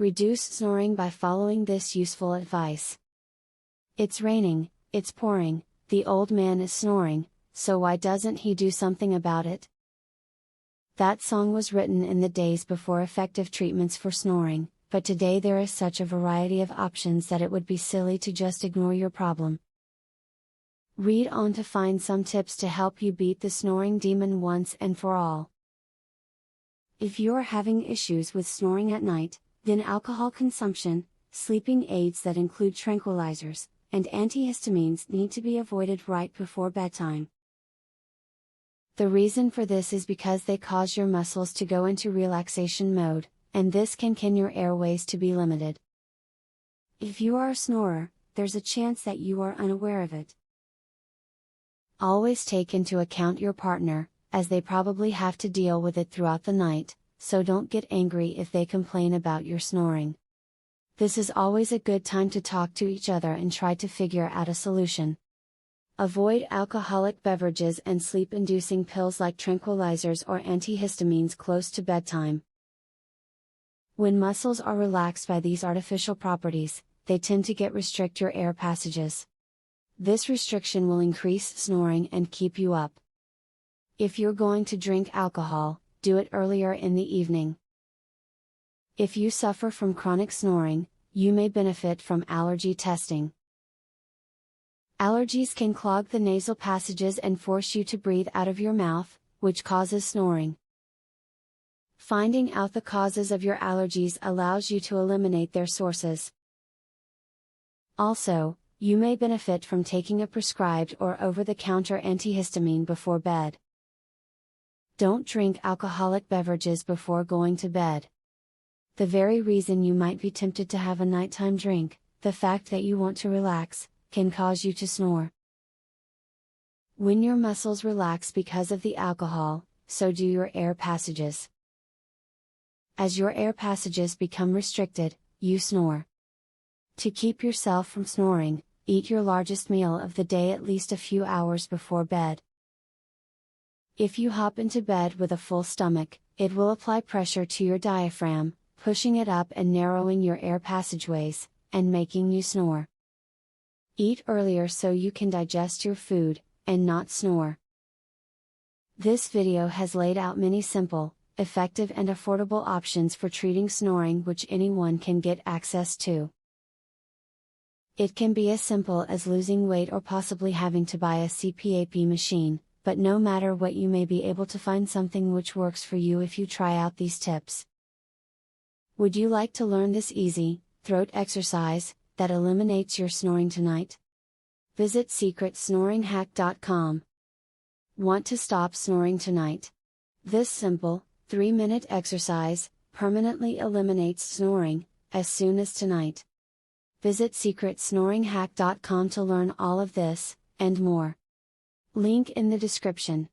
Reduce snoring by following this useful advice. It's raining, it's pouring, the old man is snoring, so why doesn't he do something about it? That song was written in the days before effective treatments for snoring, but today there is such a variety of options that it would be silly to just ignore your problem. Read on to find some tips to help you beat the snoring demon once and for all. If you are having issues with snoring at night, then alcohol consumption, sleeping aids that include tranquilizers, and antihistamines need to be avoided right before bedtime. The reason for this is because they cause your muscles to go into relaxation mode, and this can your airways to be limited. If you are a snorer, there's a chance that you are unaware of it. Always take into account your partner, as they probably have to deal with it throughout the night, so don't get angry if they complain about your snoring. This is always a good time to talk to each other and try to figure out a solution. Avoid alcoholic beverages and sleep-inducing pills like tranquilizers or antihistamines close to bedtime. When muscles are relaxed by these artificial properties, they tend to restrict your air passages. This restriction will increase snoring and keep you up. If you're going to drink alcohol, do it earlier in the evening. If you suffer from chronic snoring, you may benefit from allergy testing. Allergies can clog the nasal passages and force you to breathe out of your mouth, which causes snoring. Finding out the causes of your allergies allows you to eliminate their sources. Also, you may benefit from taking a prescribed or over-the-counter antihistamine before bed. Don't drink alcoholic beverages before going to bed. The very reason you might be tempted to have a nighttime drink, the fact that you want to relax, can cause you to snore. When your muscles relax because of the alcohol, so do your air passages. As your air passages become restricted, you snore. To keep yourself from snoring, eat your largest meal of the day at least a few hours before bed. If you hop into bed with a full stomach, it will apply pressure to your diaphragm, pushing it up and narrowing your air passageways, and making you snore. Eat earlier so you can digest your food, and not snore. This video has laid out many simple, effective and affordable options for treating snoring which anyone can get access to. It can be as simple as losing weight or possibly having to buy a CPAP machine, but no matter what, you may be able to find something which works for you if you try out these tips. Would you like to learn this easy, throat exercise, that eliminates your snoring tonight? Visit secretsnoringhack.com. Want to stop snoring tonight? This simple, 3-minute exercise, permanently eliminates snoring, as soon as tonight. Visit secretsnoringhack.com to learn all of this, and more. Link in the description.